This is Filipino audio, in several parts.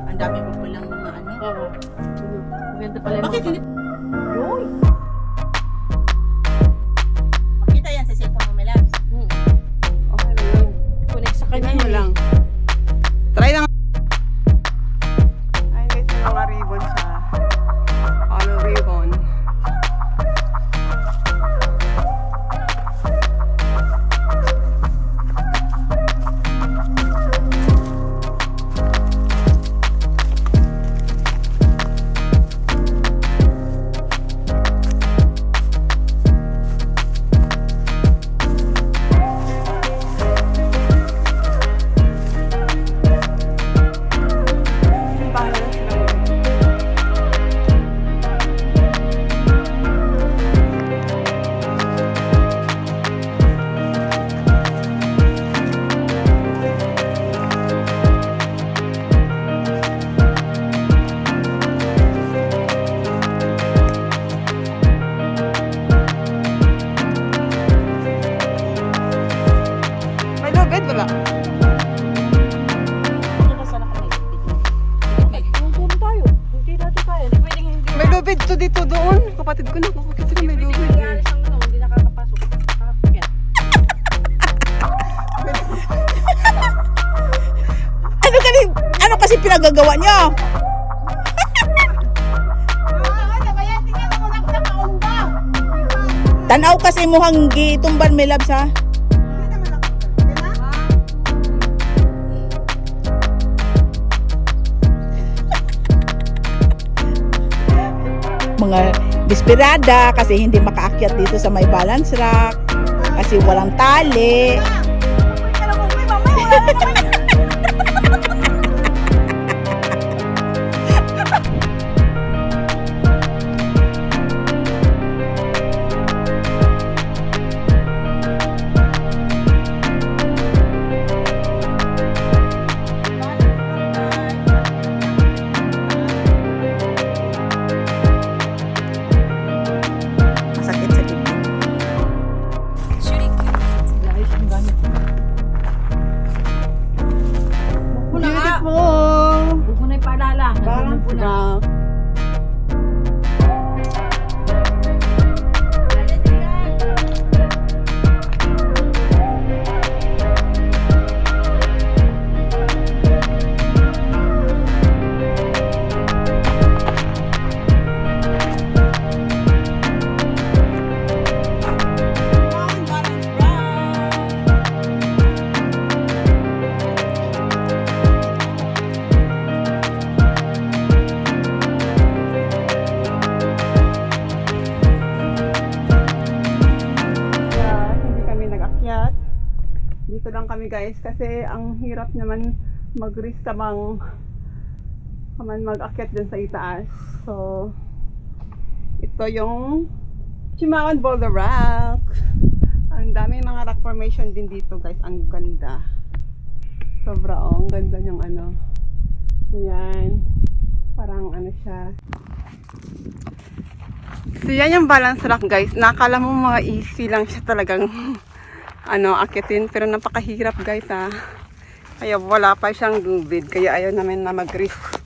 Ang dami pa palang mga ano. Oo. Maganda pala. Bakit hindi? Uy! Makita yan sa cellphone mo, my loves. Okay na yun. Connect sa kanya. Tingnan mo lang. Try lang. Ayun guys, yung mga ribbon siya. All ribbon. May lubid, wala. Hindi ka sana kami Yung puno tayo. Hindi natin kaya. Hindi pwedeng hindi. May lubid to dito doon. Kapatid ko na. Kasi may Hindi lubid. pwedeng nangyari siyang ano, hindi nakakapasok. Nakakakit. Ano kasi pinagagawa niyo? Tanaw kasi mo hanggi tumban, my loves, ha? Mga desperada kasi hindi makaakyat dito sa may balance rack kasi walang tali. Masakit sa dibdib. Guys, ang gamit ko. Huwag mo na nga. Beautiful. Huwag mo na ipaalala. Balance Nagmumula. rock. Hindi kami nag-akyat. Dito lang kami guys kasi ang hirap naman mag-risk kamang mag-akyat dun sa itaas. So, ito yung Chimawan Boulder Rock. Ang dami mga rock formation din dito guys. Ang ganda. Sobra oh. Ang ganda niyang ano. Ayan. Parang ano siya. So yan yung balance rock guys. Nakala mo mga easy lang siya talagang akitin. Pero napakahirap guys ha. Kaya wala pa siyang lubid. Kaya ayaw namin na mag-risk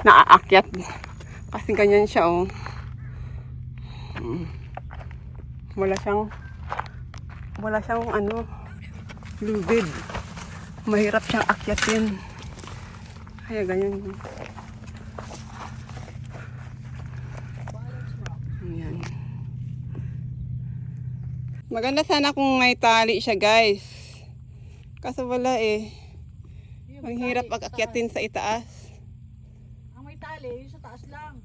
na aakyat. Kasi ganyan siya oh. Wala siyang lubid. Mahirap siyang akyatin. Kaya ganyan. Ayan. Maganda sana kung may tali siya guys. Kaso wala eh. Ang hirap akyatin sa itaas. Ang may tali, yung sa taas lang.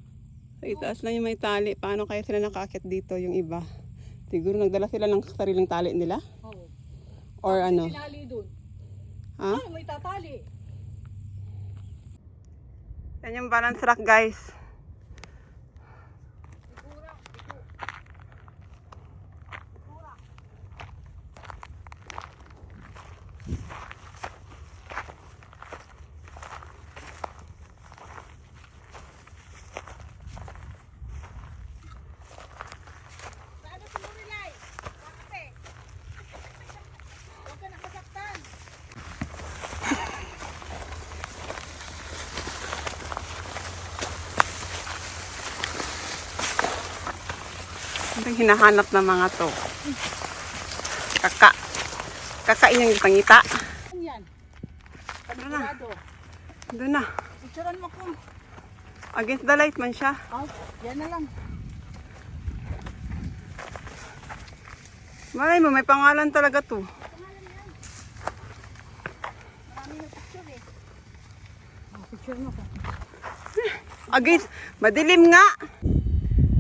Sa itaas lang yung may tali. Paano kaya sila nakaakyat dito yung iba? Siguro nagdala sila ng sariling tali nila? Oo. Or ano? Tinali dun. Ha? Ay, may tatali. Yan yung balance rock guys. Ito yung hinahanap ng mga to. Kakain yung pangita. Ano yan? Panigurado. Doon na. Picturean mo ko. Against the light man siya. Oh, yan na lang. Malay mo, may pangalan talaga to. Picture mo ko. Against, madilim nga.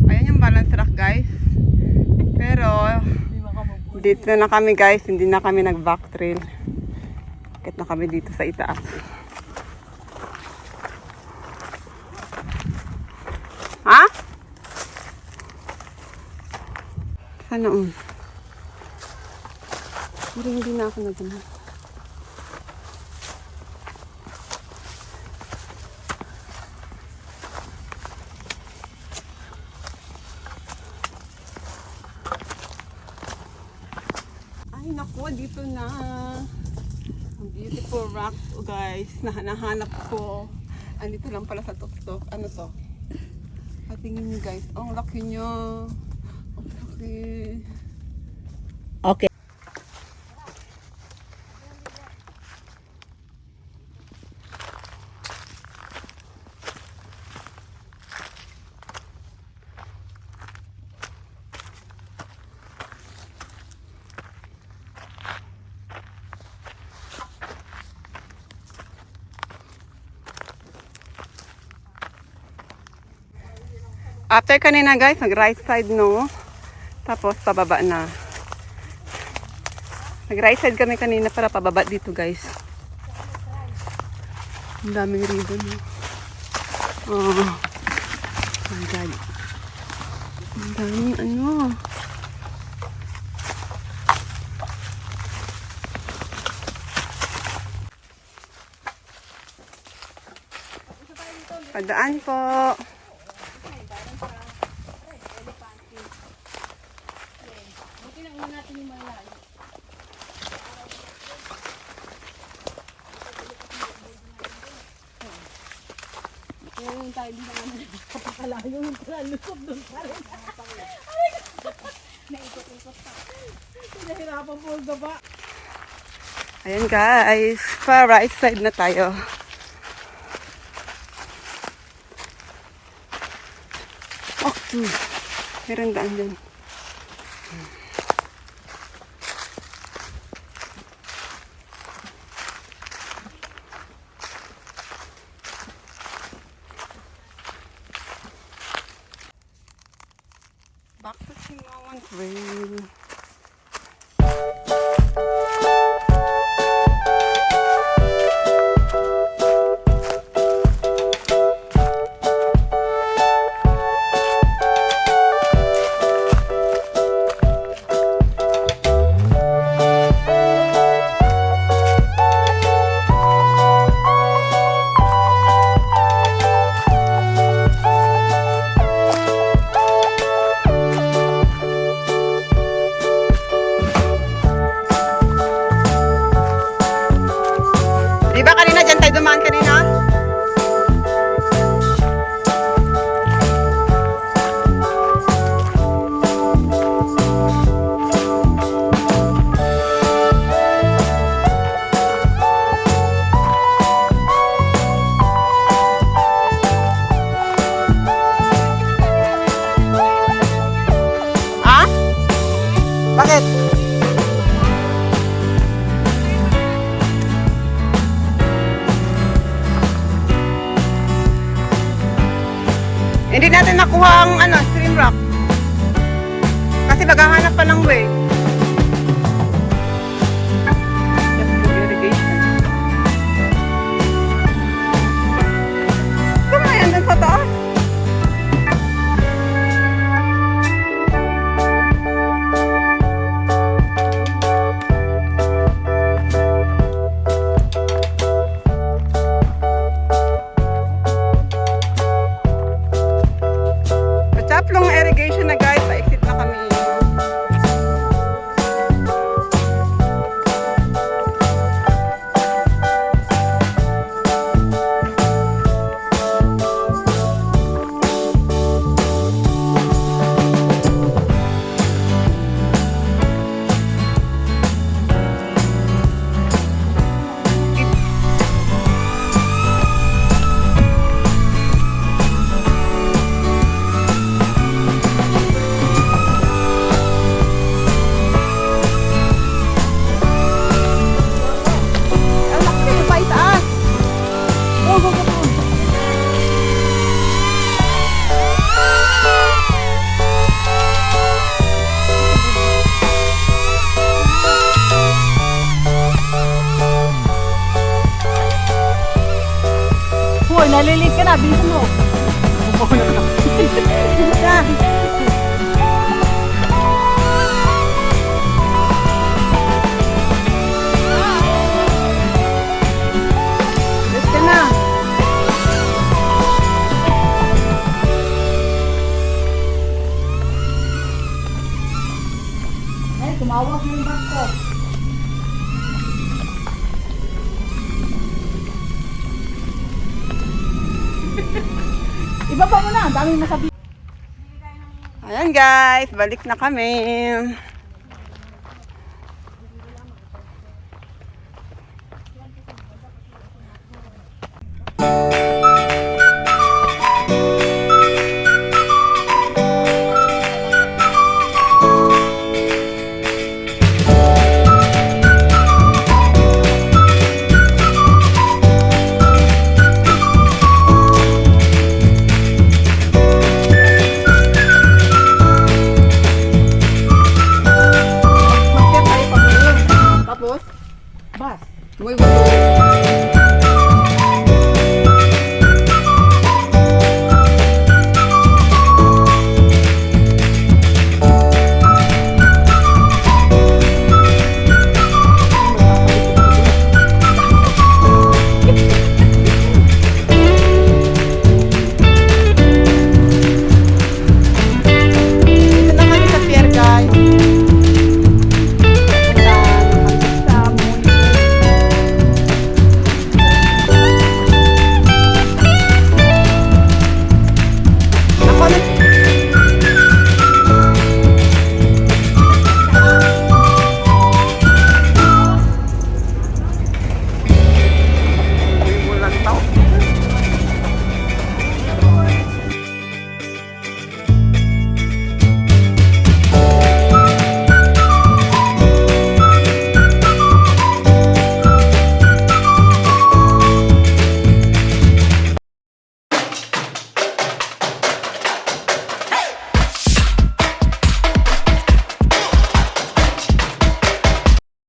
Ayan yung balance rock, guys. Pero, dito na kami, guys. Hindi na kami nag-back trail. Bakit na kami dito sa itaas. Ha? Sana Pero hindi na ako nagano. Ay naku, dito na. Ang beautiful rock, guys, na hanahanap ko. Andito lang pala sa tuktok. Ano to? Patingin niyo, guys. Oh, ang laki niya. Ang laki. Okay. After kanina, guys, nag right side, no? Tapos pababa na. Nag right side kami kanina para pababa dito, guys. Ang daming ribbon, no? Oh my God. Ang daming ano. Padaan po. Ngayon tayo din naman kapakalayo yung lusog doon pa rin. Naikot-ikot pa. Nahirapan po ang gaba. Ayan, guys. Pa right side na tayo. Oh, meron daan dyan. Back to Singawan Trail. Di ba kanina dyan tayo dumaan kanina? Ah? Bakit? Hindi natin nakuha ang stream rock. Kasi maghahanap pa ng way. Just for irrigation. Saan na yan? Doon sa taas? Taplong irrigation na, guys, pa-exit na kami. Nalilit ka na, bilisan mo. Yan. Let's go na. Ay, tumawag yung bangko. Iba pa mo na, ang daming masabi. Ayan guys, balik na kami.